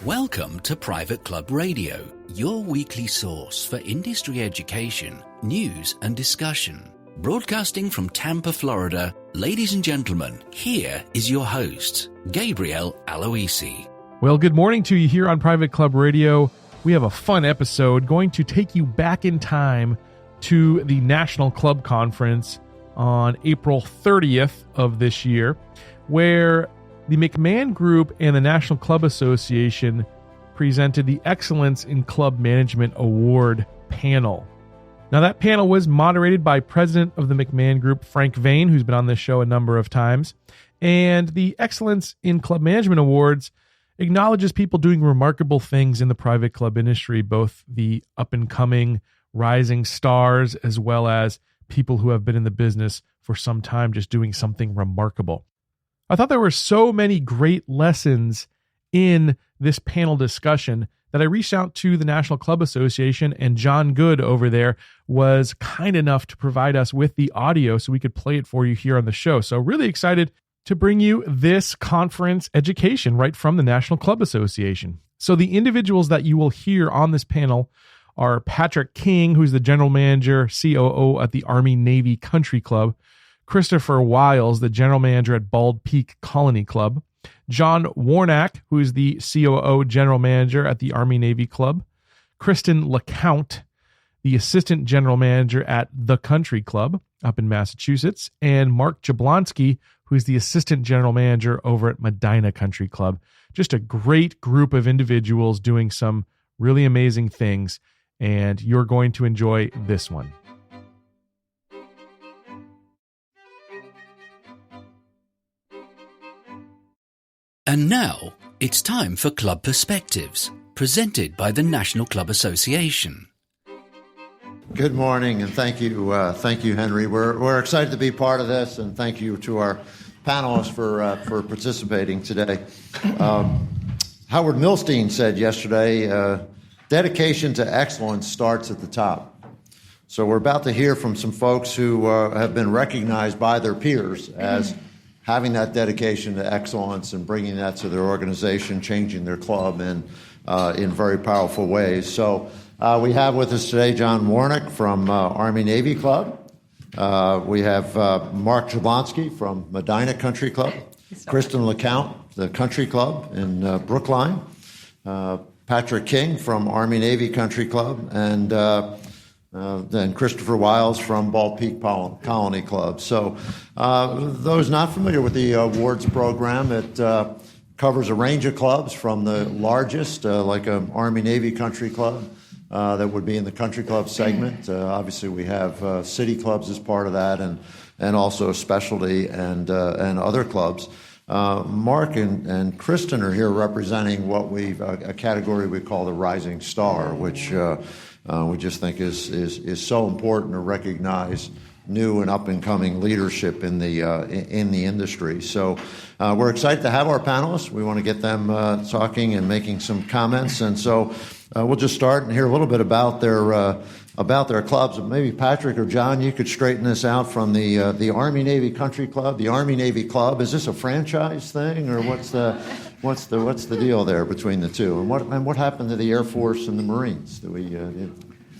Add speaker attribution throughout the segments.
Speaker 1: Welcome to Private Club Radio, your weekly source for industry education, news and discussion. Broadcasting from Tampa, Florida, ladies and gentlemen, here is your host, Gabriel Aloisi.
Speaker 2: Well, good morning to you here on Private Club Radio. We have a fun episode going to take you back in time to the National Club Conference on April 30th of this year, where the McMahon Group and the National Club Association presented the Excellence in Club Management Award panel. Now, that panel was moderated by President of the McMahon Group, Frank Vane, who's been on this show a number of times. And the Excellence in Club Management Awards acknowledges people doing remarkable things in the private club industry, both the up-and-coming rising stars as well as people who have been in the business for some time just doing something remarkable. I thought there were so many great lessons in this panel discussion that I reached out to the National Club Association, and John Good over there was kind enough to provide us with the audio so we could play it for you here on the show. So really excited to bring you this conference education right from the National Club Association. So the individuals that you will hear on this panel are Patrick King, who's the general manager, COO at the Army-Navy Country Club, Christopher Wyles, the general manager at Bald Peak Colony Club, John Warnack, who is the COO general manager at the Army-Navy Club, Kristen LaCount, the assistant general manager at the Country Club up in Massachusetts, and Mark Jablonski, who is the assistant general manager over at Medinah Country Club. Just a great group of individuals doing some really amazing things, and you're going to enjoy this one.
Speaker 1: And now, it's time for Club Perspectives, presented by the National Club Association.
Speaker 3: Good morning, and thank you, Henry. We're excited to be part of this, and thank you to our panelists for participating today. Howard Milstein said yesterday, dedication to excellence starts at the top. So we're about to hear from some folks who have been recognized by their peers as having that dedication to excellence and bringing that to their organization, changing their club in very powerful ways. So we have with us today John Warnack from Army-Navy Club. We have Mark Jablonski from Medinah Country Club, Kristen LaCount, the Country Club in Brookline, Patrick King from Army-Navy Country Club, and then Christopher Wyles from Bald Peak Colony Club. So those not familiar with the awards program, it covers a range of clubs from the largest, like an Army-Navy Country Club, that would be in the Country Club segment. Obviously, we have city clubs as part of that, and also specialty and other clubs. Mark and Kristen are here representing what a category we call the Rising Star, which we just think is so important to recognize new and up-and-coming leadership in the industry. So we're excited to have our panelists. We want to get them talking and making some comments, and so we'll just start and hear a little bit about their clubs. Maybe Patrick or John, you could straighten this out from the Army-Navy Country Club. The Army-Navy Club, is this a franchise thing, or what's the deal there between the two? And what happened to the Air Force and the Marines?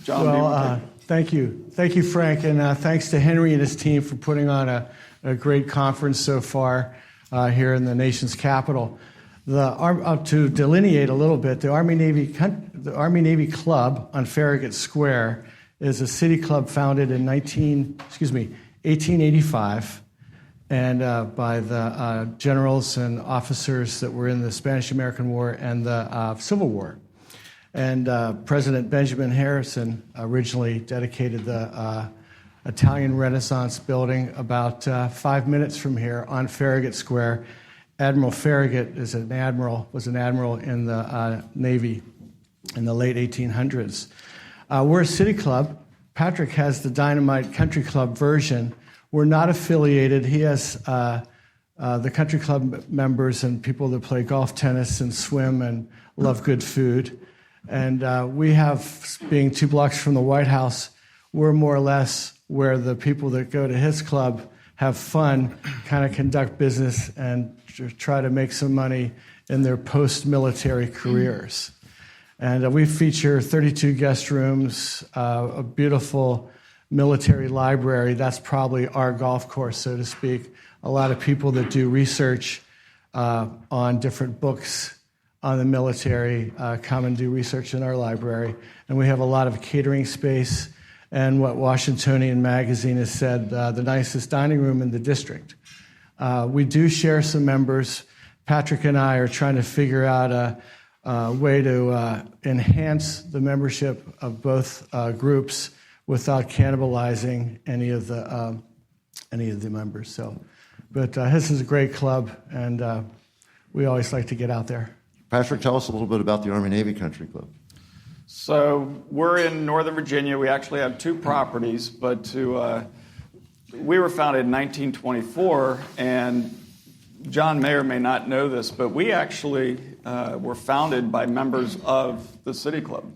Speaker 3: John?
Speaker 4: Well, thank you, Frank, and thanks to Henry and his team for putting on a great conference so far here in the nation's capital. To delineate a little bit, the Army-Navy Club on Farragut Square is a city club founded in 1885, and by the generals and officers that were in the Spanish-American War and the Civil War. And President Benjamin Harrison originally dedicated the Italian Renaissance building about 5 minutes from here on Farragut Square. Admiral Farragut was an admiral in the Navy in the late 1800s. We're a city club. Patrick has the Dynamite Country Club version. We're not affiliated. He has the country club members and people that play golf, tennis, and swim and love good food. And we have, being 2 blocks from the White House, we're more or less where the people that go to his club have fun, kind of conduct business, and try to make some money in their post-military careers. And we feature 32 guest rooms, a beautiful military library. That's probably our golf course, so to speak. A lot of people that do research on different books on the military come and do research in our library. And we have a lot of catering space and what Washingtonian Magazine has said, the nicest dining room in the district. We do share some members. Patrick and I are trying to figure out a way to enhance the membership of both groups without cannibalizing any of the members. So, but this is a great club, and we always like to get out there.
Speaker 3: Patrick, tell us a little bit about the Army-Navy Country Club.
Speaker 5: So we're in Northern Virginia. We actually have two properties, but we were founded in 1924, and John may or may not know this, but we actually were founded by members of the City Club.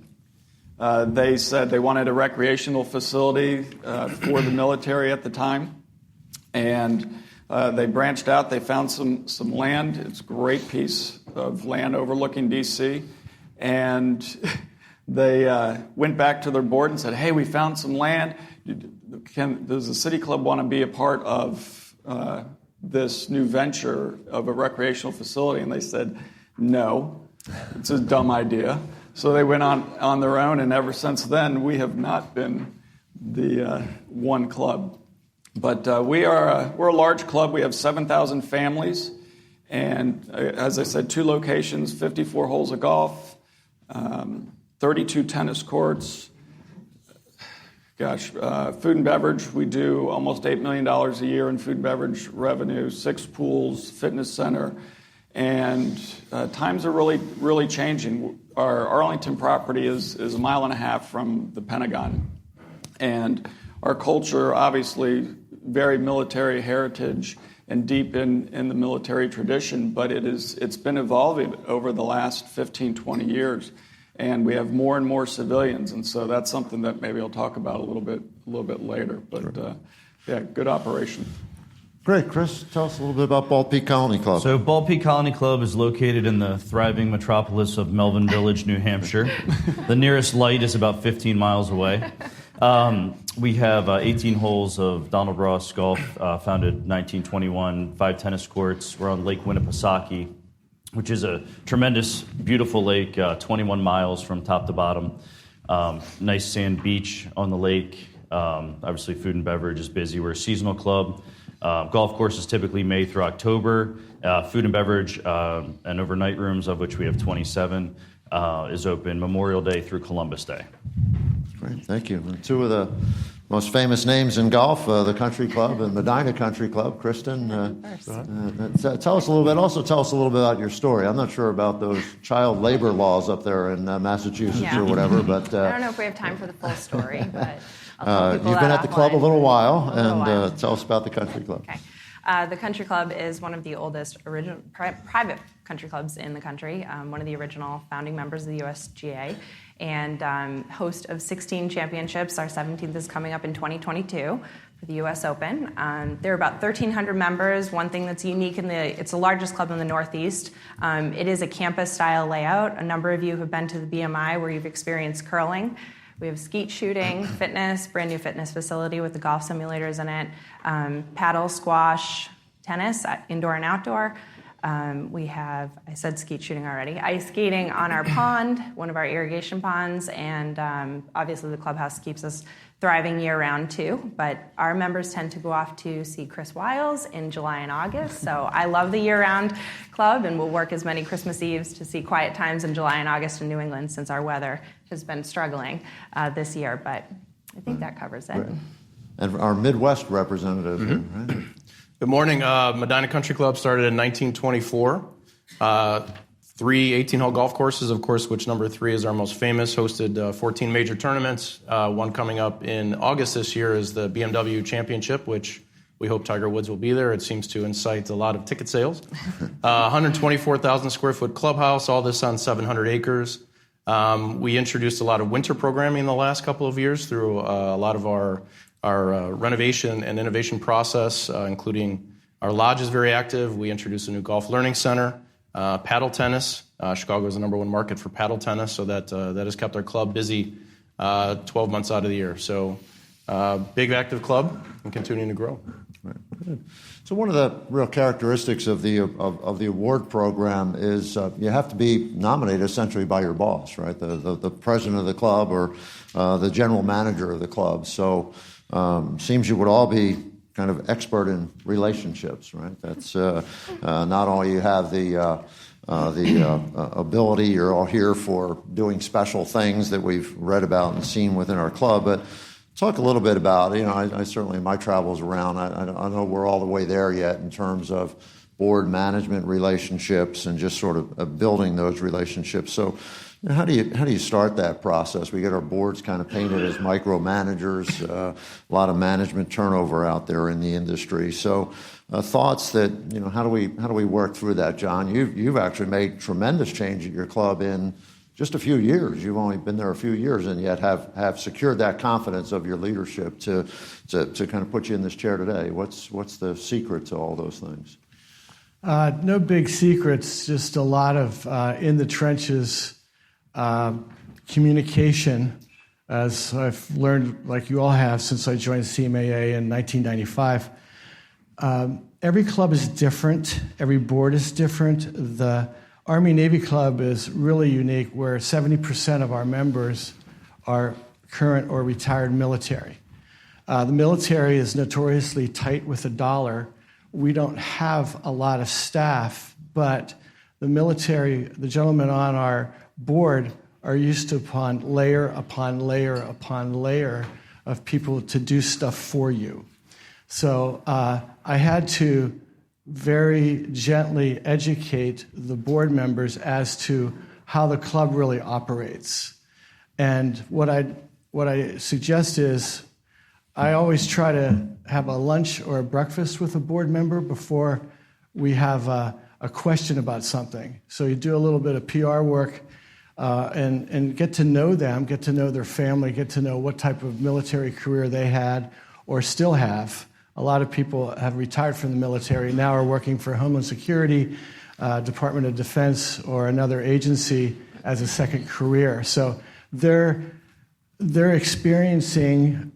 Speaker 5: They said they wanted a recreational facility for the military at the time, and they branched out. They found some land. It's a great piece of land overlooking D.C., and they went back to their board and said, hey, we found some land. Does the City Club want to be a part of this new venture of a recreational facility? And they said, no, it's a dumb idea. So they went on their own, and ever since then, we have not been the one club. But we're a large club. We have 7,000 families, and as I said, 2 locations, 54 holes of golf, 32 tennis courts. Food and beverage, we do almost $8 million a year in food and beverage revenue, 6 pools, fitness center, and times are really, really changing. Our Arlington property is a mile and a half from the Pentagon, and our culture, obviously, very military heritage and deep in the military tradition, but it's been evolving over the last 15, 20 years. And we have more and more civilians, and so that's something that maybe I'll talk about a little bit later. But good operation.
Speaker 3: Great, Chris. Tell us a little bit about Bald Peak Colony Club.
Speaker 6: So Bald Peak Colony Club is located in the thriving metropolis of Melvin Village, New Hampshire. The nearest light is about 15 miles away. We have 18 holes of Donald Ross golf, founded 1921, 5 tennis courts. We're on Lake Winnipesaukee, which is a tremendous, beautiful lake, 21 miles from top to bottom. Nice sand beach on the lake. Obviously, food and beverage is busy. We're a seasonal club. Golf course is typically May through October. Food and beverage and overnight rooms, of which we have 27, is open Memorial Day through Columbus Day.
Speaker 3: Great, thank you. And 2 of the most famous names in golf, the Country Club and Medinah Country Club. Kristen, tell us a little bit. Also, tell us a little bit about your story. I'm not sure about those child labor laws up there in Massachusetts or whatever, but
Speaker 7: I don't know if we have time for the full story. But
Speaker 3: you've been at the club a little while, and tell us about the Country Club.
Speaker 7: Okay. The Country Club is one of the oldest original private country clubs in the country, one of the original founding members of the USGA, and host of 16 championships. Our 17th is coming up in 2022 for the U.S. Open. There are about 1,300 members. One thing that's unique it's the largest club in the Northeast. It is a campus-style layout. A number of you have been to the BMI where you've experienced curling. We have skeet shooting, fitness, brand new fitness facility with the golf simulators in it, paddle, squash, tennis, indoor and outdoor. We have, I said skeet shooting already, ice skating on our pond, one of our irrigation ponds, and obviously the clubhouse keeps us thriving year-round too. But our members tend to go off to see Chris Wyles in July and August. So I love the year-round club, and we'll work as many Christmas Eves to see quiet times in July and August in New England, since our weather has been struggling this year. But I think that covers it.
Speaker 3: Right. And our Midwest representative, right?
Speaker 8: Good morning. Medinah Country Club started in 1924. 3 18-hole golf courses, of course, which number 3 is our most famous, hosted 14 major tournaments. One coming up in August this year is the BMW Championship, which we hope Tiger Woods will be there. It seems to incite a lot of ticket sales. 124,000 square foot clubhouse, all this on 700 acres. We introduced a lot of winter programming in the last couple of years through a lot of our our renovation and innovation process, including our lodge is very active. We introduced a new golf learning center, paddle tennis. Chicago is the number one market for paddle tennis, so that has kept our club busy 12 months out of the year. So big active club and continuing to grow.
Speaker 3: Right. Good. So one of the real characteristics of the award program is you have to be nominated essentially by your boss, right? The president of the club or the general manager of the club. So seems you would all be kind of expert in relationships, right? That's not only you have the ability, you're all here for doing special things that we've read about and seen within our club, but talk a little bit about, I certainly in my travels around, I don't know we're all the way there yet in terms of board management relationships and just sort of building those relationships. So how do you start that process? We get our boards kind of painted as micromanagers, a lot of management turnover out there in the industry. So thoughts that, how do we work through that, John? You've actually made tremendous change at your club in just a few years. You've only been there a few years and yet have secured that confidence of your leadership to kind of put you in this chair today. What's the secret to all those things?
Speaker 4: No big secrets, just a lot of in the trenches communication, as I've learned, like you all have, since I joined CMAA in 1995. Every club is different. Every board is different. The Army-Navy Club is really unique, where 70% of our members are current or retired military. The military is notoriously tight with the dollar. We don't have a lot of staff, but the military, the gentlemen on our board, are used to upon layer upon layer upon layer of people to do stuff for you. So I had to very gently educate the board members as to how the club really operates. And what I suggest is I always try to have a lunch or a breakfast with a board member before we have a question about something. So you do a little bit of PR work and get to know them, get to know their family, get to know what type of military career they had or still have. A lot of people have retired from the military, now are working for Homeland Security, Department of Defense, or another agency as a second career. So they're experiencing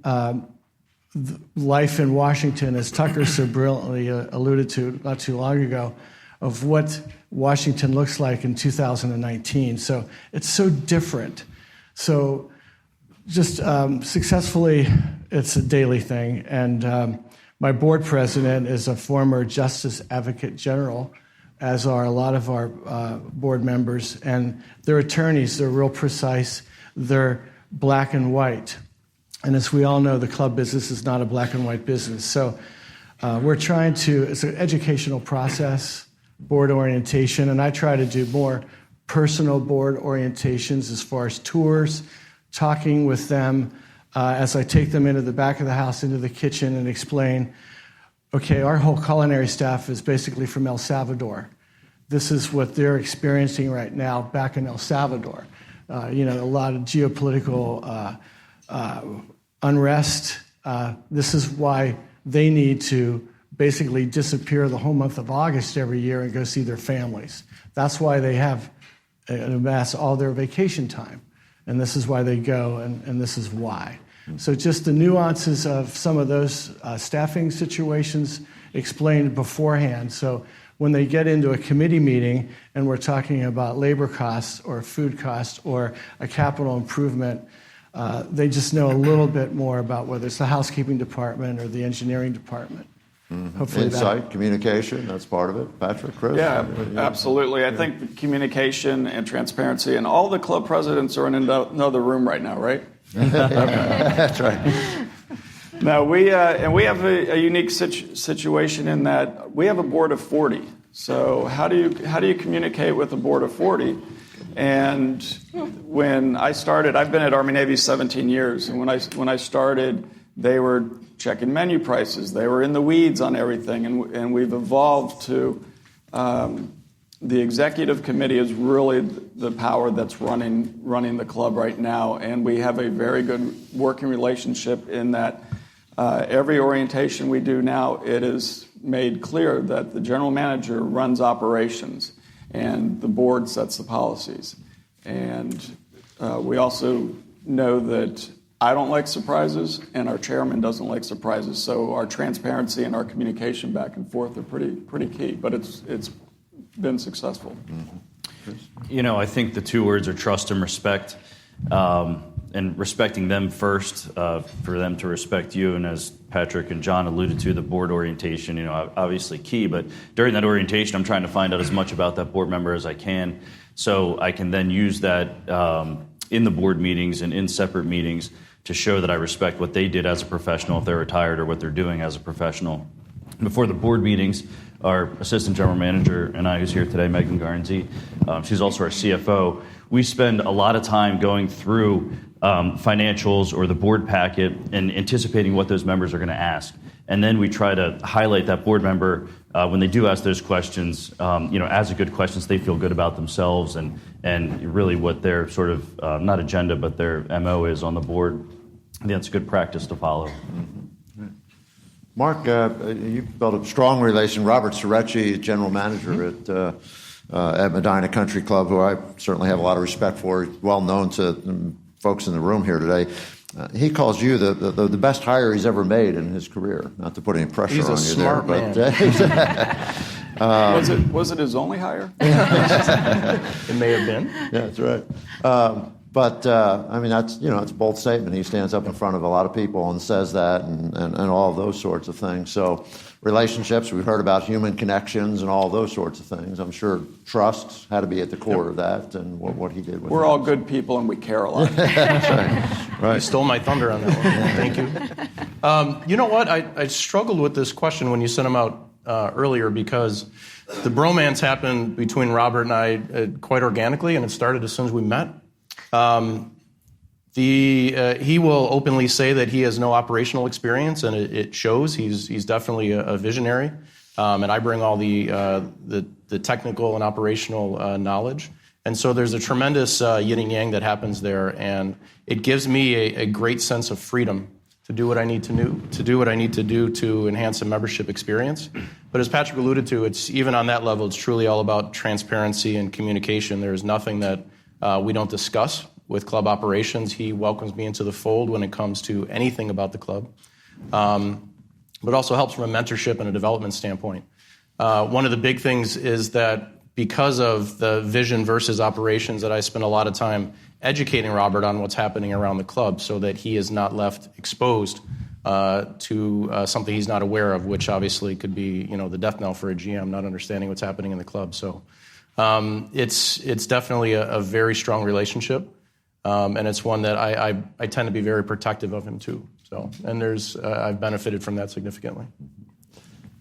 Speaker 4: life in Washington, as Tucker so brilliantly alluded to not too long ago, of what Washington looks like in 2019. So it's so different. So just successfully, it's a daily thing. And my board president is a former Justice Advocate General, as are a lot of our board members. And they're attorneys. They're real precise. They're black and white. And as we all know, the club business is not a black and white business. So we're trying to, it's an educational process, board orientation, and I try to do more personal board orientations as far as tours, talking with them as I take them into the back of the house, into the kitchen, and explain, okay, our whole culinary staff is basically from El Salvador. This is what they're experiencing right now back in El Salvador. A lot of geopolitical unrest. This is why they need to basically disappear the whole month of August every year and go see their families. That's why they have amassed all their vacation time. And this is why they go, and this is why. So just the nuances of some of those staffing situations explained beforehand. So when they get into a committee meeting and we're talking about labor costs or food costs or a capital improvement, they just know a little bit more about whether it's the housekeeping department or the engineering department. Mm-hmm. Hopefully
Speaker 3: insight, communication, that's part of it. Patrick, Chris?
Speaker 5: Yeah, absolutely. I think communication and transparency, and all the club presidents are in another room right now, right?
Speaker 3: That's right.
Speaker 5: Now, we have a unique situation in that we have a board of 40. So how do you communicate with a board of 40? And when I started, I've been at Army-Navy 17 years, and when I started, they were checking menu prices. They were in the weeds on everything, and we've evolved to the executive committee is really the power that's running the club right now, and we have a very good working relationship in that Every orientation we do now, it is made clear that the general manager runs operations and the board sets the policies. And we also know that I don't like surprises and our chairman doesn't like surprises. So our transparency and our communication back and forth are pretty key, but it's been successful.
Speaker 6: Mm-hmm. I think the two words are trust and respect. And respecting them first, for them to respect you. And as Patrick and John alluded to, the board orientation, obviously key. But during that orientation, I'm trying to find out as much about that board member as I can, so I can then use that in the board meetings and in separate meetings to show that I respect what they did as a professional if they're retired or what they're doing as a professional. Before the board meetings, our assistant general manager and I, who's here today, Megan Garnsey, she's also our CFO, we spend a lot of time going through financials or the board packet and anticipating what those members are going to ask. And then we try to highlight that board member when they do ask those questions, as a good questions, they feel good about themselves and really what their sort of, not agenda, but their MO is on the board. I think that's good practice to follow.
Speaker 3: Mm-hmm. Mark, you've built a strong relation. Robert Cerecci, general manager at Medinah Country Club, who I certainly have a lot of respect for, well known to folks in the room here today. He calls you the best hire he's ever made in his career. Not to put any pressure on you there,
Speaker 5: but was it his only hire?
Speaker 8: It may have been.
Speaker 3: Yeah, that's right. But that's it's a bold statement. He stands up in front of a lot of people and says that, and all of those sorts of things. So relationships, we've heard about human connections and all of those sorts of things. I'm sure trust had to be at the core of that, and what he did with
Speaker 5: We're all good people and we care a lot.
Speaker 3: That's right.
Speaker 8: You stole my thunder on that one. Thank you. You know what? I struggled with this question when you sent them out earlier, because the bromance happened between Robert and I quite organically, and it started as soon as we met. He will openly say that he has no operational experience, and it shows. He's definitely a visionary, and I bring all the technical and operational knowledge. And so there's a tremendous yin and yang that happens there, and it gives me a great sense of freedom to do what I need to do to enhance the membership experience. But as Patrick alluded to, it's even on that level, it's truly all about transparency and communication. There is nothing that we don't discuss with club operations. He welcomes me into the fold when it comes to anything about the club, but also helps from a mentorship and a development standpoint. One of the big things is that because of the vision versus operations, that I spend a lot of time educating Robert on what's happening around the club so that he is not left exposed to something he's not aware of, which obviously could be the death knell for a GM, not understanding what's happening in the club. So it's definitely a very strong relationship, and it's one that I tend to be very protective of him too. So, and I've benefited from that significantly.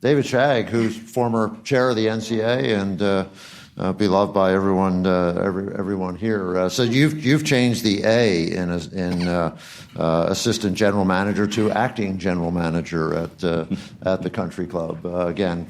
Speaker 3: David Shagg, who's former chair of the NCA and beloved by everyone here. So you've changed the A in assistant general manager to acting general manager at the country club. Again,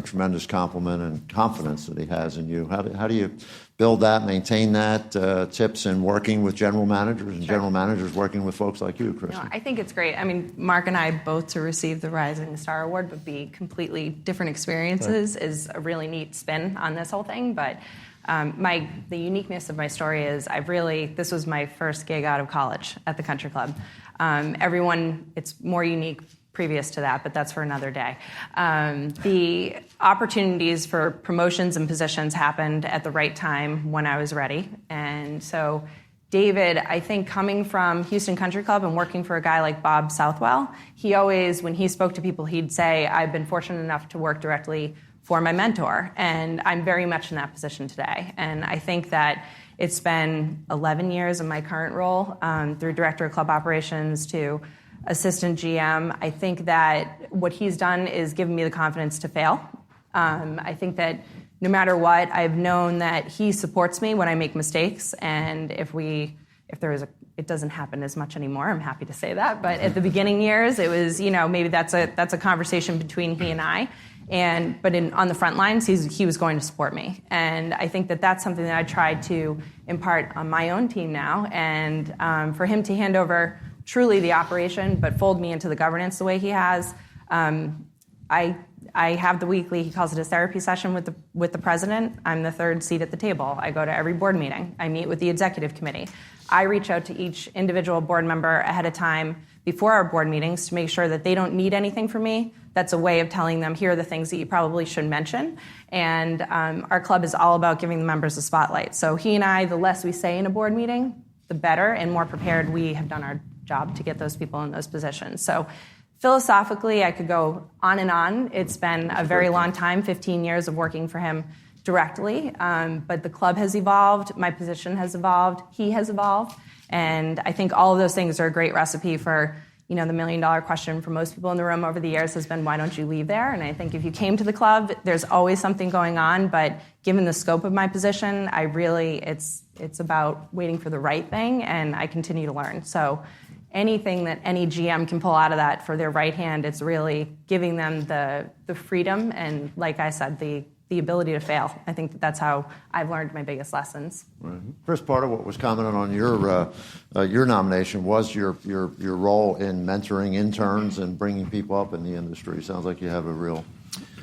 Speaker 3: tremendous compliment and confidence that he has in you. How do you build that, maintain that? Tips in working with general managers and general managers working with folks like you, Kristen?
Speaker 7: I think it's great. I mean, Mark and I both to receive the Rising Star Award, but be completely different experiences is a really neat spin on this whole thing. But the uniqueness of my story is this was my first gig out of college at the country club. It's more unique previous to that, but that's for another day. The opportunities for promotions and positions happened at the right time when I was ready. And so David, I think coming from Houston Country Club and working for a guy like Bob Southwell, he always, when he spoke to people, he'd say, I've been fortunate enough to work directly for my mentor. And I'm very much in that position today. And I think that it's been 11 years in my current role, through director of club operations to assistant GM. I think that what he's done is given me the confidence to fail. I think that no matter what, I've known that he supports me when I make mistakes. And if it doesn't happen as much anymore, I'm happy to say that. But at the beginning years, it was, maybe that's a conversation between he and I. But on the front lines, he was going to support me. And I think that that's something that I tried to impart on my own team now. And for him to hand over truly the operation, but fold me into the governance the way he has. I have the weekly, he calls it a therapy session with the president. I'm the third seat at the table. I go to every board meeting. I meet with the executive committee. I reach out to each individual board member ahead of time before our board meetings to make sure that they don't need anything from me. That's a way of telling them, here are the things that you probably should mention. And our club is all about giving the members a spotlight. So he and I, the less we say in a board meeting, the better and more prepared we have done our job to get those people in those positions. So philosophically, I could go on and on. It's been a very long time, 15 years of working for him directly. But the club has evolved. My position has evolved. He has evolved. And I think all of those things are a great recipe for, the $1 million question for most people in the room over the years has been, why don't you leave there? And I think if you came to the club, there's always something going on. But given the scope of my position, it's about waiting for the right thing, and I continue to learn. So anything that any GM can pull out of that for their right hand, it's really giving them the freedom and, like I said, the ability to fail. I think that's how I've learned my biggest lessons.
Speaker 3: Right. Chris, part of what was commented on your nomination was your role in mentoring interns and bringing people up in the industry. Sounds like you have a real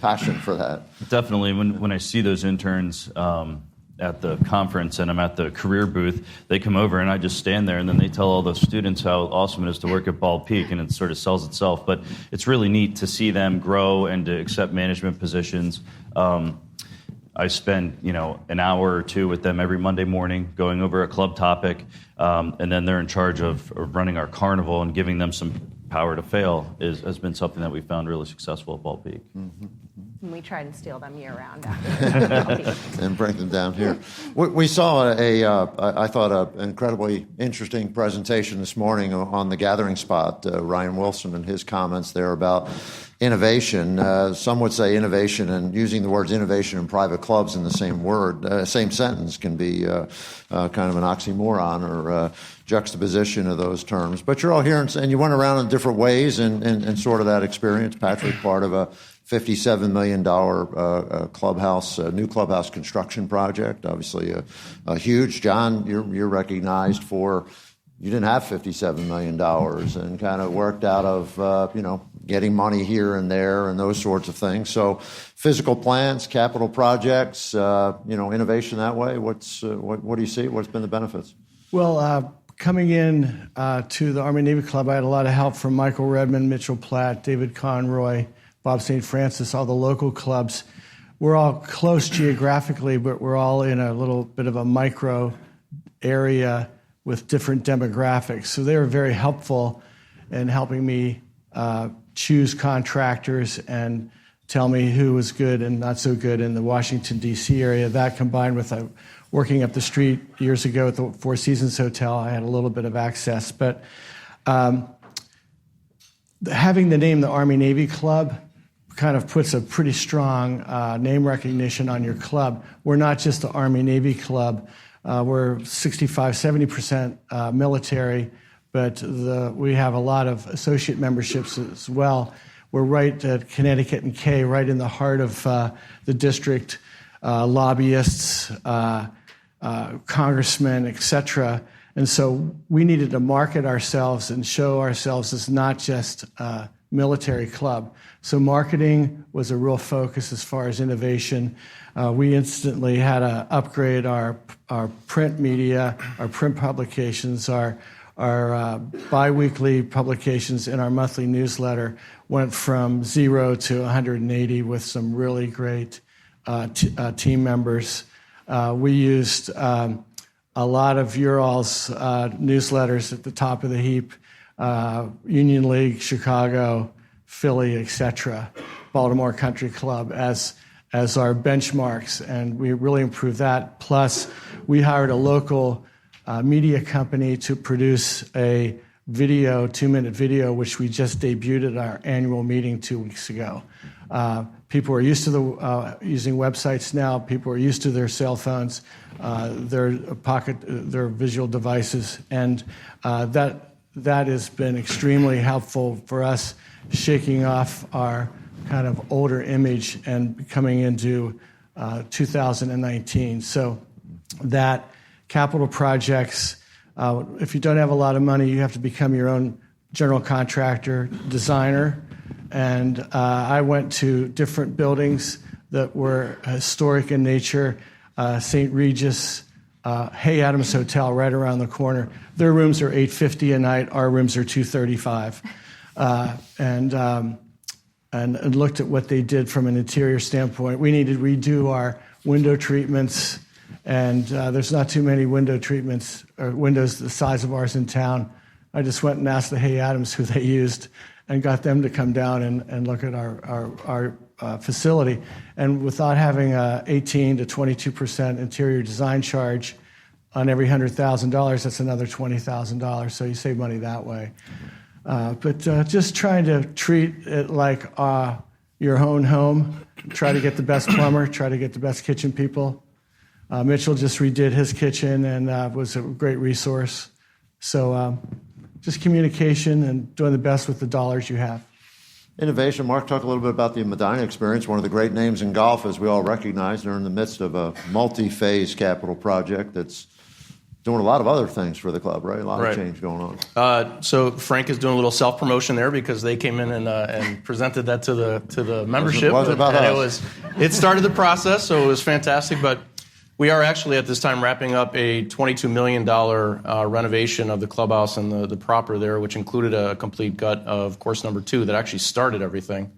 Speaker 3: passion for that.
Speaker 6: Definitely. When I see those interns at the conference and I'm at the career booth, they come over and I just stand there and then they tell all those students how awesome it is to work at Bald Peak, and it sort of sells itself. But it's really neat to see them grow and to accept management positions. I spend, an hour or two with them every Monday morning going over a club topic, and then they're in charge of running our carnival, and giving them some power to fail has been something that we found really successful at Bald Peak.
Speaker 7: Mm-hmm. And we try and steal them year-round
Speaker 3: and bring them down here. We saw I thought, an incredibly interesting presentation this morning on the Gathering Spot. Ryan Wilson and his comments there about innovation. Some would say innovation, and using the words innovation and private clubs in the same sentence can be kind of an oxymoron or juxtaposition of those terms. But you're all here, and you went around in different ways and sort of that experience. Patrick, part of a $57 million new clubhouse construction project, obviously a huge. John, you're recognized for, you didn't have $57 million and kind of worked out of, getting money here and there and those sorts of things. So physical plants, capital projects, innovation that way. What do you see? What's been the benefits?
Speaker 4: Well, coming in to the Army-Navy Club, I had a lot of help from Michael Redmond, Mitchell Platt, David Conroy, Bob St. Francis, all the local clubs. We're all close geographically, but we're all in a little bit of a micro area with different demographics. So they were very helpful in helping me choose contractors and tell me who was good and not so good in the Washington, D.C. area. That combined with working up the street years ago at the Four Seasons Hotel, I had a little bit of access. But having the name the Army-Navy Club kind of puts a pretty strong name recognition on your club. We're not just the Army-Navy Club. We're 65-70% military, but we have a lot of associate memberships as well. We're right at Connecticut and K, right in the heart of the district, lobbyists, congressmen, etc. And so we needed to market ourselves and show ourselves as not just a military club. So marketing was a real focus as far as innovation. We instantly had to upgrade our print media, our print publications, our biweekly publications, and our monthly newsletter went from 0 to 180 with some really great team members. We used a lot of your all's newsletters at the top of the heap, Union League, Chicago, Philly, etc., Baltimore Country Club as our benchmarks, and we really improved that. Plus, we hired a local media company to produce a video, 2-minute video, which we just debuted at our annual meeting 2 weeks ago. People are used to using websites now. People are used to their cell phones, their visual devices, and that has been extremely helpful for us, shaking off our kind of older image and coming into 2019. So that capital projects, If you don't have a lot of money, you have to become your own general contractor, designer. And I went to different buildings that were historic in nature, St. Regis, Hay Adams Hotel right around the corner. Their rooms are $850 a night. Our rooms are $235. And looked at what they did from an interior standpoint. We needed to redo our window treatments, and there's not too many window treatments or windows the size of ours in town. I just went and asked the Hay Adams who they used and got them to come down and look at our facility. And without having a 18 to 22% interior design charge on every $100,000, that's another $20,000. So you save money that way. But just trying to treat it like your own home. Try to get the best plumber. Try to get the best kitchen people. Mitchell just redid his kitchen and was a great resource. So just communication and doing the best with the dollars you have.
Speaker 3: Innovation. Mark, talk a little bit about the Medinah experience, one of the great names in golf, as we all recognize. They're in the midst of a multi-phase capital project that's doing a lot of other things for the club, right? A lot of change going on.
Speaker 8: So Frank is doing a little self-promotion there because they came in and presented that to the membership.
Speaker 3: It wasn't about us.
Speaker 8: It started the process, so it was fantastic. But we are actually at this time wrapping up a $22 million renovation of the clubhouse and the proper there, which included a complete gut of course number 2 that actually started everything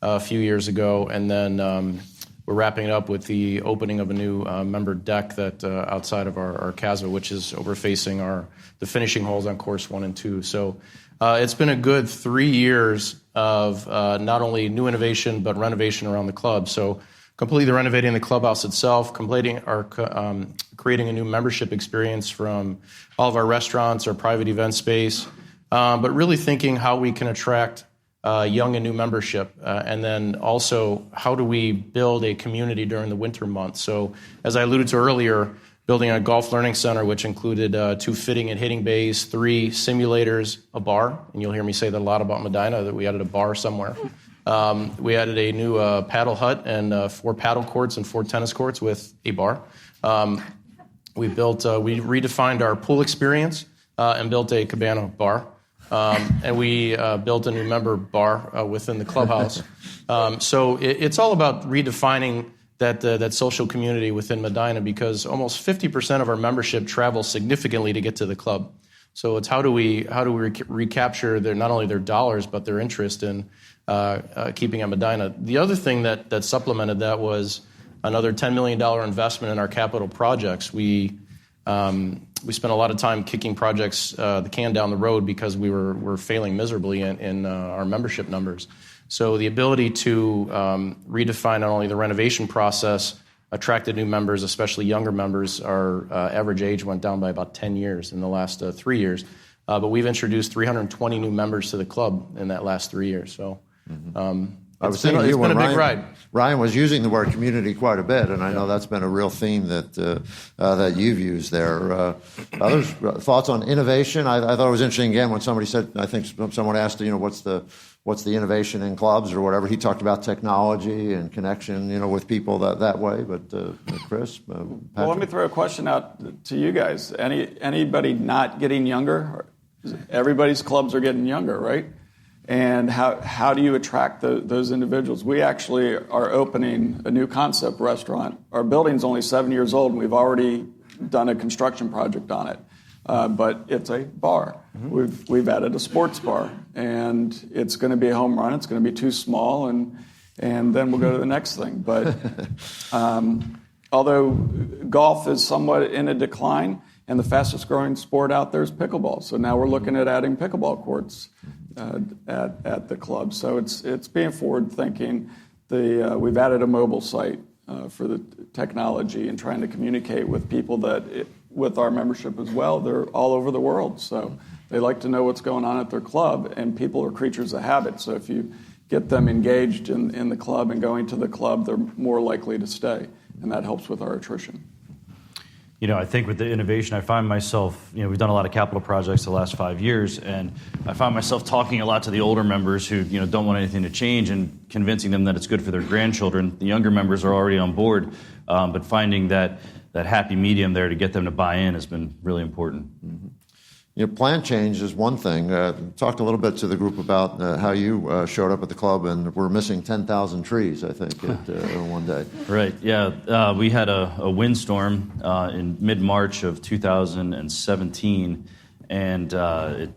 Speaker 8: a few years ago. And then we're wrapping it up with the opening of a new member deck that outside of our CASA, which is overfacing the finishing holes on course 1 and 2. So it's been a good 3 years of not only new innovation but renovation around the club. So completely renovating the clubhouse itself, creating a new membership experience from all of our restaurants, our private event space, but really thinking how we can attract young and new membership, and then also how do we build a community during the winter months. So as I alluded to earlier, building a golf learning center, which included 2 fitting and hitting bays, 3 simulators, a bar, and you'll hear me say that a lot about Medinah, that we added a bar somewhere. We added a new paddle hut and 4 paddle courts and 4 tennis courts with a bar. We redefined our pool experience and built a cabana bar. And we built a new member bar within the clubhouse. So it's all about redefining that social community within Medinah, because almost 50% of our membership travels significantly to get to the club. So it's how do we recapture not only their dollars but their interest in keeping at Medinah. The other thing that supplemented that was another $10 million investment in our capital projects. We spent a lot of time kicking projects the can down the road because we were failing miserably in our membership numbers. So the ability to redefine not only the renovation process, attracted new members, especially younger members. Our average age went down by about 10 years in the last 3 years. But we've introduced 320 new members to the club in that last 3 years. So it's been a big ride.
Speaker 3: Ryan was using the word community quite a bit, and I know that's been a real theme that you've used there. Others thoughts on innovation? I thought it was interesting again when somebody said, I think someone asked, what's the innovation in clubs or whatever. He talked about technology and connection, with people that way. But Chris, Patrick?
Speaker 5: Well, let me throw a question out to you guys. Anybody not getting younger? Everybody's clubs are getting younger, right? And how do you attract those individuals? We actually are opening a new concept restaurant. Our building's only 7 years old, and we've already done a construction project on it. But it's a bar. Mm-hmm. We've added a sports bar, and it's going to be a home run. It's going to be too small, and then we'll go to the next thing. But although golf is somewhat in a decline, and the fastest growing sport out there is pickleball. So now we're looking at adding pickleball courts at the club. So it's being forward thinking. We've added a mobile site for the technology and trying to communicate with people with our membership as well. They're all over the world, so they like to know what's going on at their club, and people are creatures of habit. So if you get them engaged in the club and going to the club, they're more likely to stay, and that helps with our attrition.
Speaker 6: I think with the innovation, I find myself, we've done a lot of capital projects the last 5 years, and I find myself talking a lot to the older members who, don't want anything to change and convincing them that it's good for their grandchildren. The younger members are already on board, but finding that happy medium there to get them to buy in has been really important.
Speaker 3: Mm-hmm. plan change is one thing. Talk a little bit to the group about how you showed up at the club and were missing 10,000 trees, I think, one day.
Speaker 6: Right, yeah. We had a windstorm in mid-March of 2017, and it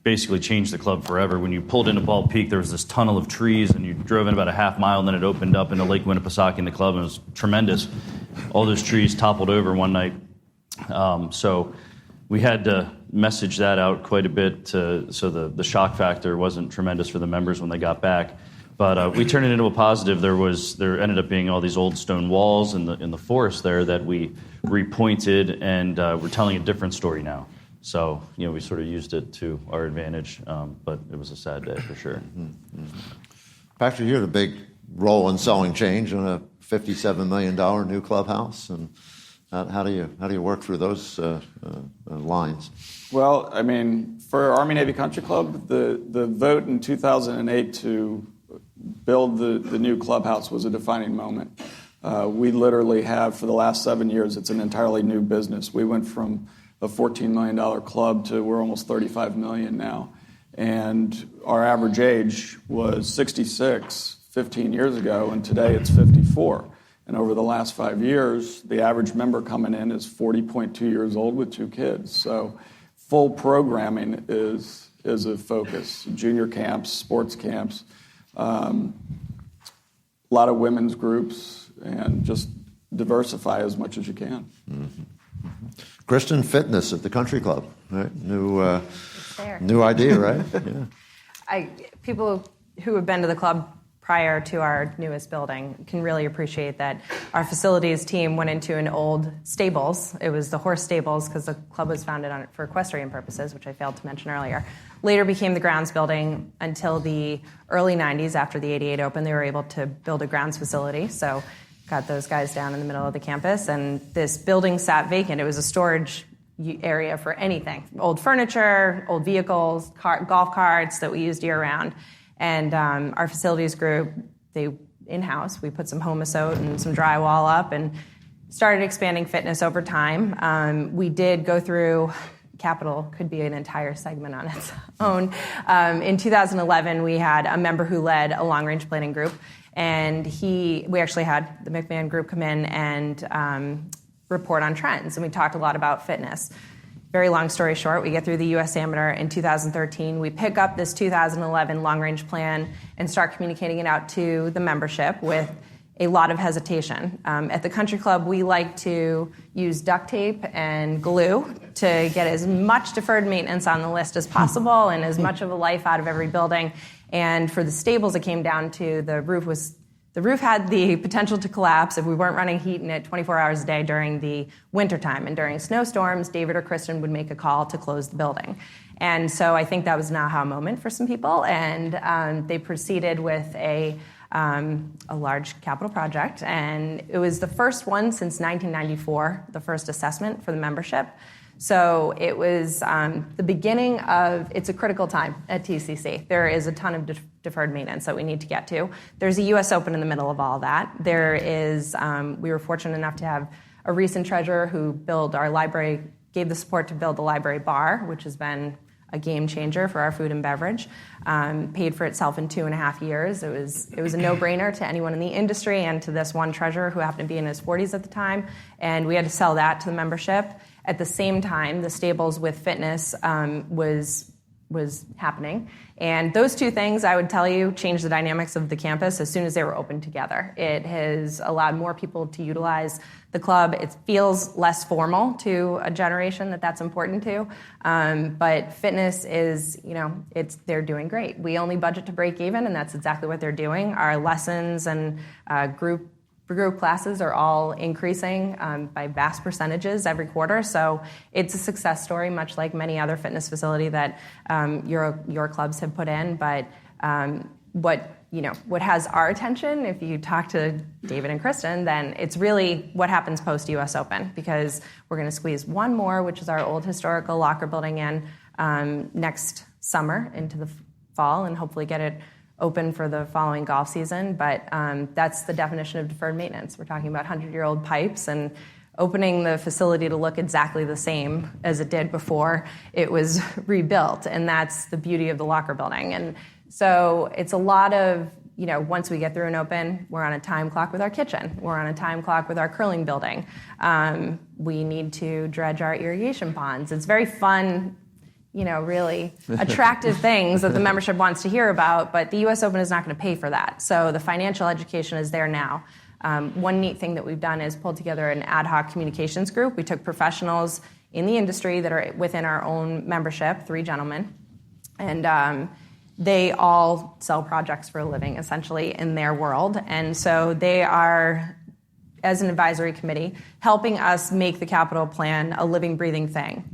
Speaker 6: basically changed the club forever. When you pulled into Bald Peak, there was this tunnel of trees, and you drove in about a half mile, and then it opened up into Lake Winnipesaukee in the club, and it was tremendous. All those trees toppled over one night. So we had to message that out quite a bit so the shock factor wasn't tremendous for the members when they got back. But we turned it into a positive. There ended up being all these old stone walls in the forest there that we repointed, and we're telling a different story now. So, we sort of used it to our advantage, but it was a sad day for sure.
Speaker 3: Mm-hmm. Patrick, you had a big role in selling change in a $57 million new clubhouse, and how do you work through those lines?
Speaker 5: Well, I mean, for Army-Navy Country Club, the vote in 2008 to build the new clubhouse was a defining moment. We literally have, for the last 7 years, it's an entirely new business. We went from a $14 million club to we're almost $35 million now. And our average age was 66 15 years ago, and today it's 54. And over the last 5 years, the average member coming in is 40.2 years old with 2 kids. So full programming is a focus. Junior camps, sports camps, a lot of women's groups, and just diversify as much as you can.
Speaker 3: Mm-hmm. Kristen, fitness at the country club, right? New idea, right? Yeah.
Speaker 7: People who have been to the club prior to our newest building can really appreciate that our facilities team went into an old stables. It was the horse stables because the club was founded for equestrian purposes, which I failed to mention earlier. Later became the grounds building until the early 90s. After the 88 Open, they were able to build a grounds facility. So got those guys down in the middle of the campus, and this building sat vacant. It was a storage area for anything, old furniture, old vehicles, golf carts that we used year-round. And our facilities group, in-house, we put some Homosote and some drywall up and started expanding fitness over time. We did go through, capital could be an entire segment on its own. In 2011, we had a member who led a long-range planning group, and we actually had the McMahon group come in and report on trends, and we talked a lot about fitness. Very long story short, we get through the U.S. Amateur in 2013. We pick up this 2011 long-range plan and start communicating it out to the membership with a lot of hesitation. At the country club, we like to use duct tape and glue to get as much deferred maintenance on the list as possible and as much of a life out of every building. And for the stables, it came down to the roof had the potential to collapse if we weren't running heat in it 24 hours a day during the wintertime. And during snowstorms, David or Kristen would make a call to close the building. And so I think that was an aha moment for some people. And they proceeded with a large capital project. And it was the first one since 1994, the first assessment for the membership. So it was the beginning of, it's a critical time at TCC. There is a ton of deferred maintenance that we need to get to. There's a U.S. Open in the middle of all that. There is, we were fortunate enough to have a recent treasurer who gave the support to build the library bar, which has been a game changer for our food and beverage, paid for itself in 2.5 years. It was a no-brainer to anyone in the industry and to this one treasurer who happened to be in his 40s at the time, and we had to sell that to the membership. At the same time, the stables with fitness was happening. And those two things, I would tell you, changed the dynamics of the campus as soon as they were opened together. It has allowed more people to utilize the club. It feels less formal to a generation that's important to. But fitness is, they're doing great. We only budget to break even, and that's exactly what they're doing. Our lessons and group classes are all increasing by vast percentages every quarter. So it's a success story, much like many other fitness facility that your clubs have put in. But what has our attention, if you talk to David and Kristen, then it's really what happens post-U.S. Open, because we're going to squeeze one more, which is our old historical locker building in next summer into the fall, and hopefully get it open for the following golf season. But that's the definition of deferred maintenance. We're talking about 100-year-old pipes, and opening the facility to look exactly the same as it did before it was rebuilt. And that's the beauty of the locker building. And so it's a lot of, once we get through and open, we're on a time clock with our kitchen. We're on a time clock with our curling building. We need to dredge our irrigation ponds. It's very fun, really attractive things that the membership wants to hear about, but the U.S. Open is not going to pay for that. So the financial education is there now. One neat thing that we've done is pulled together an ad hoc communications group. We took professionals in the industry that are within our own membership, 3 gentlemen, and they all sell projects for a living, essentially, in their world. And so they are, as an advisory committee, helping us make the capital plan a living, breathing thing.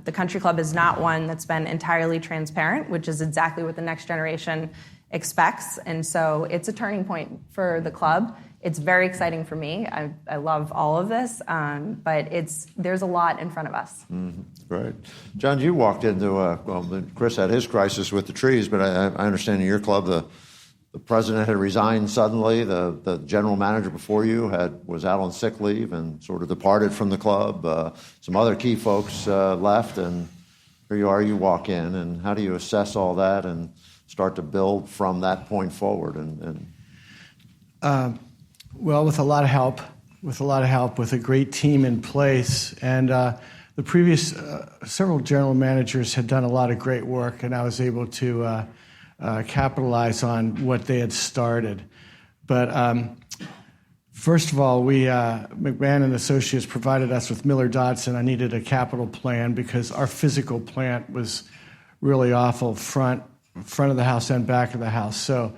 Speaker 7: The country club is not one that's been entirely transparent, which is exactly what the next generation expects. And so it's a turning point for the club. It's very exciting for me. I love all of this, but there's a lot in front of us.
Speaker 3: Mm-hmm. Great. John, you walked into, Chris had his crisis with the trees, but I understand in your club the president had resigned suddenly. The general manager before you was out on sick leave and sort of departed from the club. Some other key folks left, and here you are, you walk in, and how do you assess all that and start to build from that point forward?
Speaker 4: Well, with a lot of help, with a great team in place. And the previous several general managers had done a lot of great work, and I was able to capitalize on what they had started. But first of all, McMahon and Associates provided us with Miller Dodson. I needed a capital plan because our physical plant was really awful, front of the house and back of the house. So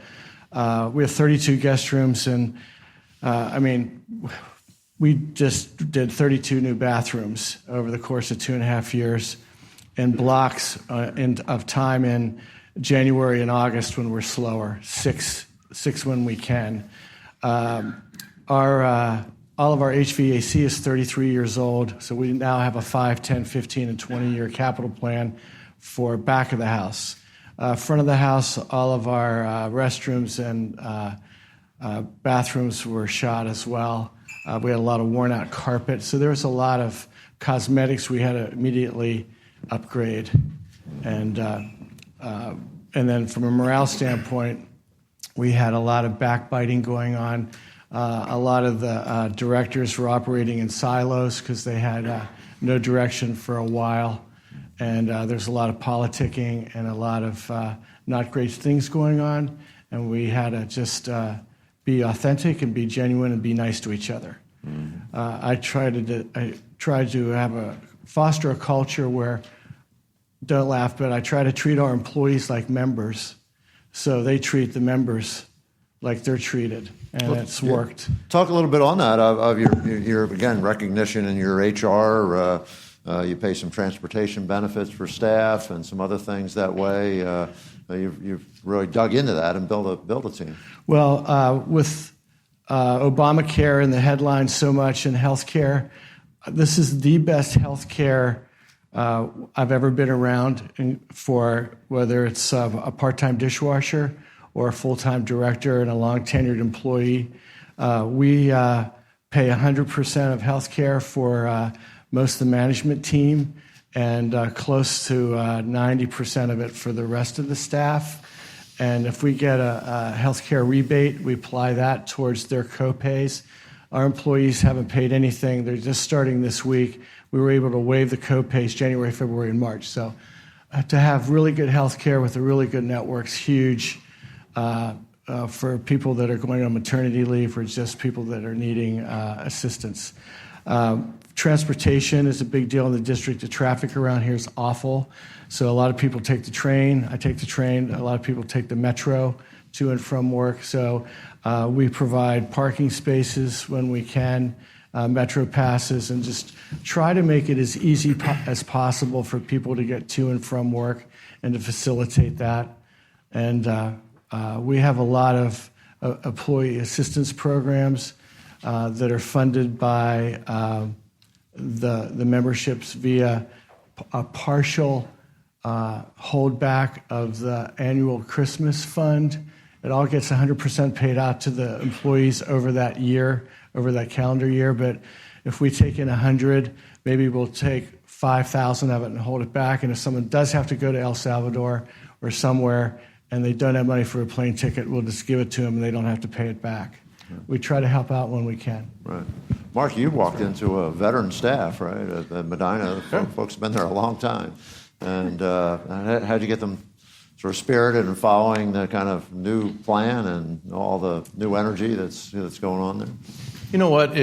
Speaker 4: we have 32 guest rooms, and we just did 32 new bathrooms over the course of 2.5 years in blocks of time in January and August when we're slower, six when we can. All of our HVAC is 33 years old, so we now have a 5, 10, 15, and 20-year capital plan for back of the house. Front of the house, all of our restrooms and bathrooms were shot as well. We had a lot of worn-out carpet, so there was a lot of cosmetics we had to immediately upgrade. And then from a morale standpoint, we had a lot of backbiting going on. A lot of the directors were operating in silos because they had no direction for a while. And there's a lot of politicking and a lot of not great things going on. And we had to just be authentic and be genuine and be nice to each other. Mm-hmm. I tried to foster a culture where, don't laugh, but I try to treat our employees like members, so they treat the members like they're treated, and it's worked.
Speaker 3: Talk a little bit on that of your again recognition in your HR. You pay some transportation benefits for staff and some other things that way. You've really dug into that and build a team.
Speaker 4: Well, with Obamacare in the headlines so much in healthcare, this is the best healthcare I've ever been around for, whether it's a part-time dishwasher or a full-time director and a long-tenured employee. We pay 100% of healthcare for most of the management team, and close to 90% of it for the rest of the staff. And if we get a healthcare rebate, we apply that towards their co-pays. Our employees haven't paid anything. They're just starting this week. We were able to waive the co-pays January, February, and March. So to have really good healthcare with a really good network is huge for people that are going on maternity leave or just people that are needing assistance. Transportation is a big deal in the district. The traffic around here is awful. So a lot of people take the train. I take the train. A lot of people take the metro to and from work. So we provide parking spaces when we can, metro passes, and just try to make it as easy as possible for people to get to and from work and to facilitate that. And we have a lot of employee assistance programs that are funded by the memberships via a partial holdback of the annual Christmas fund. It all gets 100% paid out to the employees over that year, over that calendar year, but If we take in 100, maybe we'll take 5,000 of it and hold it back. And if someone does have to go to El Salvador or somewhere and they don't have money for a plane ticket, we'll just give it to them and they don't have to pay it back. We try to help out when we can.
Speaker 3: Right. Mark, you walked into a veteran staff, right, at Medinah. Folks have been there a long time. And how'd you get them sort of spirited and following the kind of new plan and all the new energy that's going on there?
Speaker 8: You know what?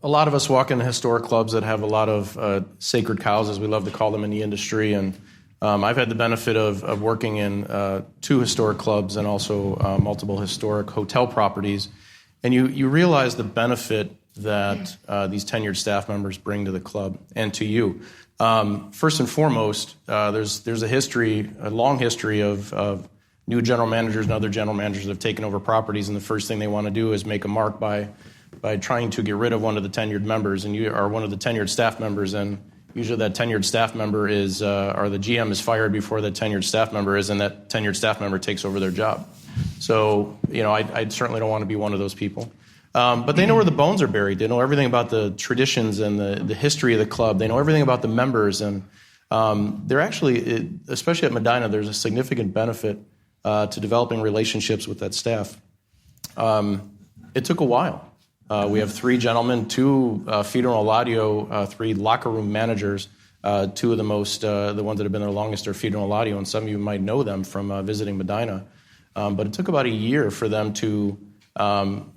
Speaker 8: A lot of us walk into historic clubs that have a lot of sacred cows, as we love to call them in the industry. And I've had the benefit of working in 2 historic clubs and also multiple historic hotel properties. And you realize the benefit that these tenured staff members bring to the club and to you. First and foremost, there's a long history of new general managers and other general managers that have taken over properties, and the first thing they want to do is make a mark by trying to get rid of one of the tenured members, and you are one of the tenured staff members, and usually that tenured staff member is, or the GM is fired before that tenured staff member is, and that tenured staff member takes over their job. So, I certainly don't want to be one of those people. But they know where the bones are buried. They know everything about the traditions and the history of the club. They know everything about the members, and they're actually, especially at Medinah, there's a significant benefit to developing relationships with that staff. It took a while. We have 3 gentlemen, 2 Fidor Eladio, 3 locker room managers. 2 of the most, the ones that have been there longest are Fidor Eladio, and some of you might know them from visiting Medinah. But it took about a year for them to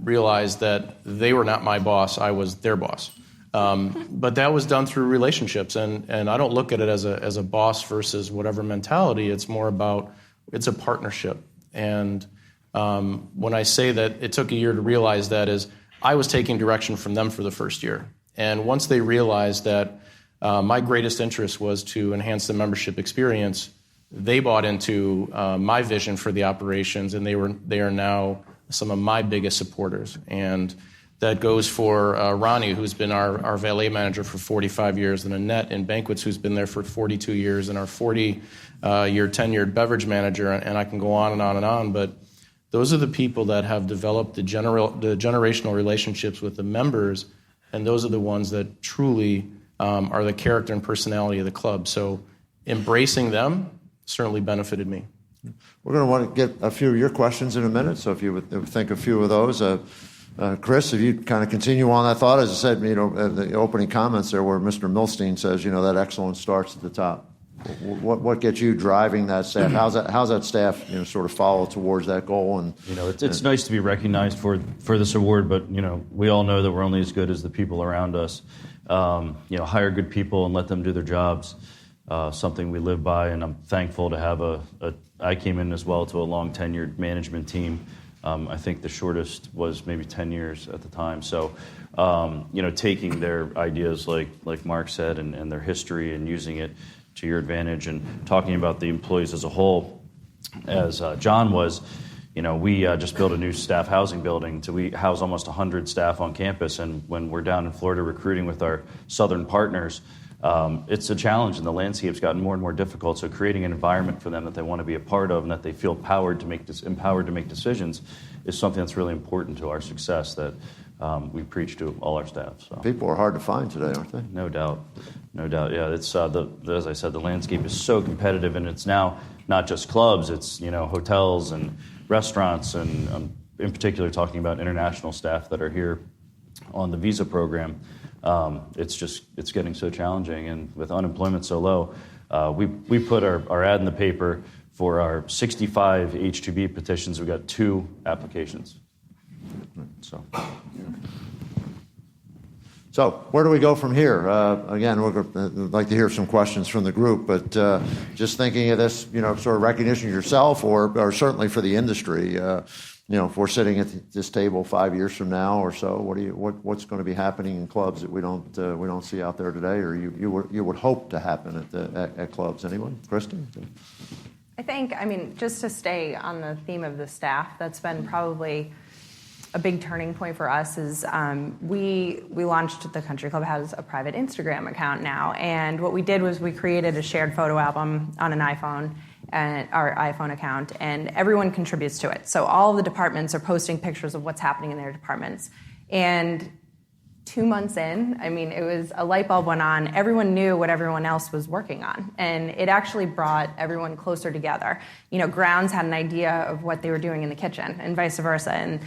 Speaker 8: realize that they were not my boss, I was their boss. But that was done through relationships, and I don't look at it as a boss versus whatever mentality. It's more about, it's a partnership. And when I say that it took a year to realize that, is I was taking direction from them for the first year. And once they realized that my greatest interest was to enhance the membership experience, they bought into my vision for the operations, and they are now some of my biggest supporters. And that goes for Ronnie, who's been our valet manager for 45 years, and Annette in banquets, who's been there for 42 years, and our 40-year tenured beverage manager, and I can go on and on and on. But those are the people that have developed the generational relationships with the members, and those are the ones that truly are the character and personality of the club. So embracing them certainly benefited me.
Speaker 3: We're going to want to get a few of your questions in a minute, so if you would think a few of those. Chris, if you kind of continue on that thought, as I said, the opening comments there where Mr. Milstein says, that excellence starts at the top. What gets you driving that staff? How's that staff, sort of follow towards that goal? And
Speaker 6: it's nice to be recognized for this award, but we all know that we're only as good as the people around us. Hire good people and let them do their jobs. Something we live by, and I'm thankful to have I came in as well to a long tenured management team. I think the shortest was maybe 10 years at the time. So, taking their ideas like Mark said and their history and using it to your advantage, and talking about the employees as a whole, as John was, we just built a new staff housing building. So we house almost 100 staff on campus, and when we're down in Florida recruiting with our southern partners, it's a challenge, and the landscape's gotten more and more difficult. So creating an environment for them that they want to be a part of and that they feel empowered to make decisions is something that's really important to our success that we preach to all our staff. So.
Speaker 3: People are hard to find today, aren't they?
Speaker 6: No doubt. Yeah, it's as I said, the landscape is so competitive, and it's now not just clubs. It's hotels and restaurants, and in particular talking about international staff that are here on the visa program. It's getting so challenging, and with unemployment so low, we put our ad in the paper for our 65 H-2B petitions. We got 2 applications.
Speaker 3: So where do we go from here? Again, we'd like to hear some questions from the group, but just thinking of this, sort of recognition yourself, or certainly for the industry. If we're sitting at this table 5 years from now or so, what's going to be happening in clubs that we don't see out there today, or you would hope to happen at clubs? Anyone? Kristen?
Speaker 7: I think, just to stay on the theme of the staff, that's been probably a big turning point for us. Is we launched, the country club has a private Instagram account now, and what we did was we created a shared photo album on an iPhone, and our iPhone account, and everyone contributes to it. So all of the departments are posting pictures of what's happening in their departments. And 2 months in, I mean, it was a light bulb went on. Everyone knew what everyone else was working on, and it actually brought everyone closer together. Grounds had an idea of what they were doing in the kitchen, and vice versa. And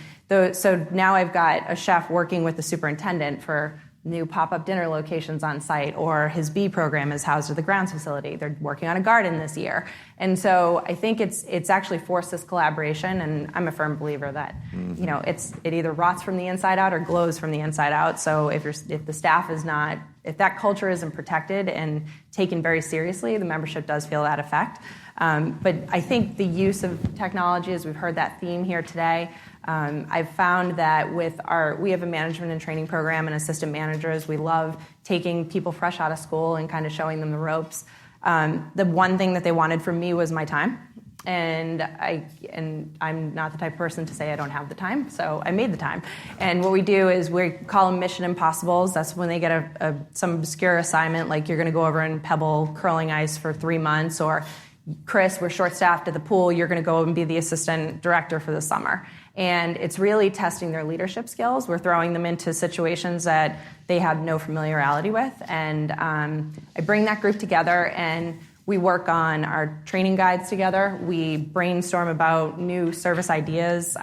Speaker 7: so now I've got a chef working with the superintendent for new pop-up dinner locations on site, or his bee program is housed at the grounds facility. They're working on a garden this year. And so I think it's actually forced this collaboration, and I'm a firm believer that, it either rots from the inside out or glows from the inside out. So if the staff is not, if that culture isn't protected and taken very seriously, the membership does feel that effect. But I think the use of technology, as we've heard that theme here today, I've found that we have a management and training program and assistant managers. We love taking people fresh out of school and kind of showing them the ropes. The one thing that they wanted from me was my time. And I'm not the type of person to say I don't have the time, so I made the time. And what we do is we call them Mission Impossibles. That's when they get some obscure assignment, like you're going to go over and pebble curling ice for 3 months, or Chris, we're short-staffed at the pool, you're going to go and be the assistant director for the summer. And it's really testing their leadership skills. We're throwing them into situations that they have no familiarity with. And I bring that group together, and we work on our training guides together. We brainstorm about new service ideas.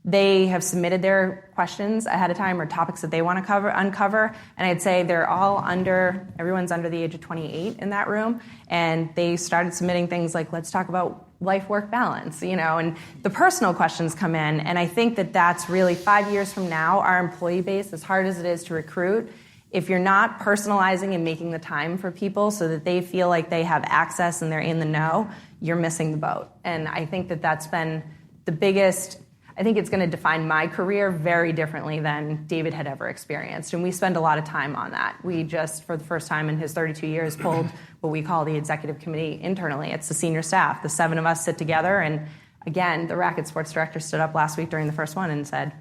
Speaker 7: They have submitted their questions ahead of time, or topics that they want to uncover. And I'd say everyone's under the age of 28 in that room. And they started submitting things like, let's talk about life-work balance, and the personal questions come in. And I think that that's really 5 years from now, our employee base, as hard as it is to recruit, if you're not personalizing and making the time for people so that they feel like they have access and they're in the know, you're missing the boat. And I think that that's been the biggest. I think it's going to define my career very differently than David had ever experienced. And we spend a lot of time on that. We just, for the first time in his 32 years, pulled what we call the executive committee internally. It's the senior staff. The 7 of us sit together. And again, the racket sports director stood up last week during the first one and said,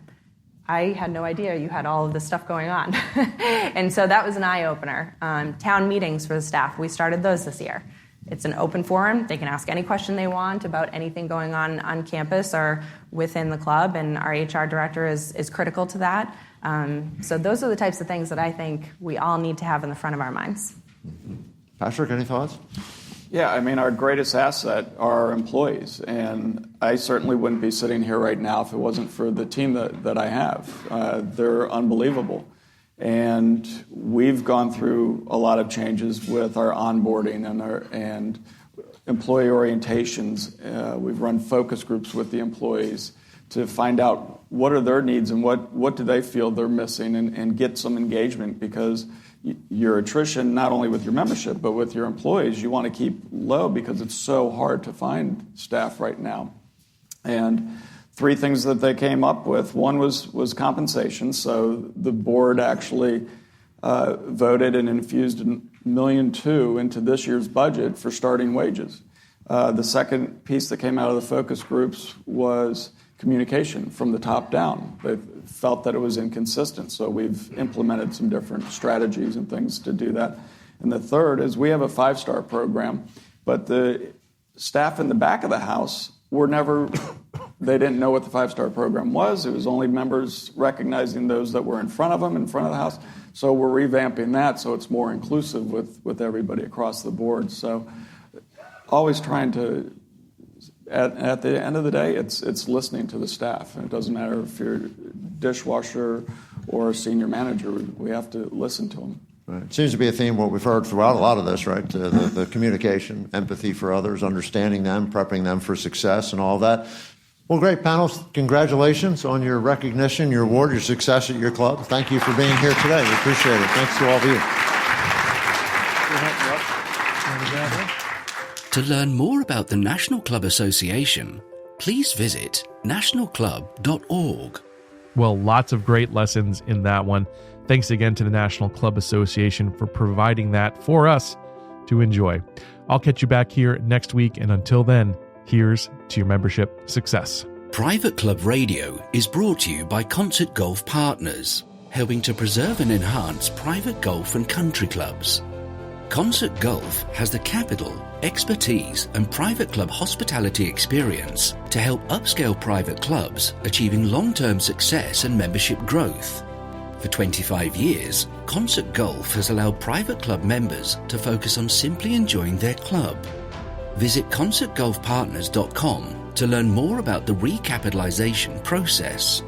Speaker 7: I had no idea you had all of this stuff going on. And so that was an eye-opener. Town meetings for the staff. We started those this year. It's an open forum. They can ask any question they want about anything going on campus or within the club, and our HR director is critical to that. So those are the types of things that I think we all need to have in the front of our minds.
Speaker 3: Patrick, any thoughts?
Speaker 5: Yeah, I mean, our greatest asset are our employees, and I certainly wouldn't be sitting here right now if it wasn't for the team that I have. They're unbelievable. And we've gone through a lot of changes with our onboarding and employee orientations. We've run focus groups with the employees to find out what are their needs and what do they feel they're missing, and get some engagement, because your attrition, not only with your membership, but with your employees, you want to keep low because it's so hard to find staff right now. And 3 things that they came up with. One was compensation. So the board actually voted and infused $1.2 million into this year's budget for starting wages. The second piece that came out of the focus groups was communication from the top down. They felt that it was inconsistent, so we've implemented some different strategies and things to do that. And the third is we have a 5-star program, but the staff in the back of the house they didn't know what the 5-star program was. It was only members recognizing those that were in front of them, in front of the house. So we're revamping that so it's more inclusive with everybody across the board. So always trying to, at the end of the day, it's listening to the staff. And it doesn't matter if you're a dishwasher or a senior manager, we have to listen to them.
Speaker 3: Right. It seems to be a theme what we've heard throughout a lot of this, right? The communication, empathy for others, understanding them, prepping them for success, and all that. Well, great, panelists. Congratulations on your recognition, your award, your success at your club. Thank you for being here today. We appreciate it. Thanks to all of you.
Speaker 1: To learn more about the National Club Association, please visit nationalclub.org.
Speaker 2: Well, lots of great lessons in that one. Thanks again to the National Club Association for providing that for us to enjoy. I'll catch you back here next week, and until then, here's to your membership success.
Speaker 1: Private Club Radio is brought to you by Concert Golf Partners, helping to preserve and enhance private golf and country clubs. Concert Golf has the capital, expertise, and private club hospitality experience to help upscale private clubs achieving long-term success and membership growth. For 25 years, Concert Golf has allowed private club members to focus on simply enjoying their club. Visit concertgolfpartners.com to learn more about the recapitalization process.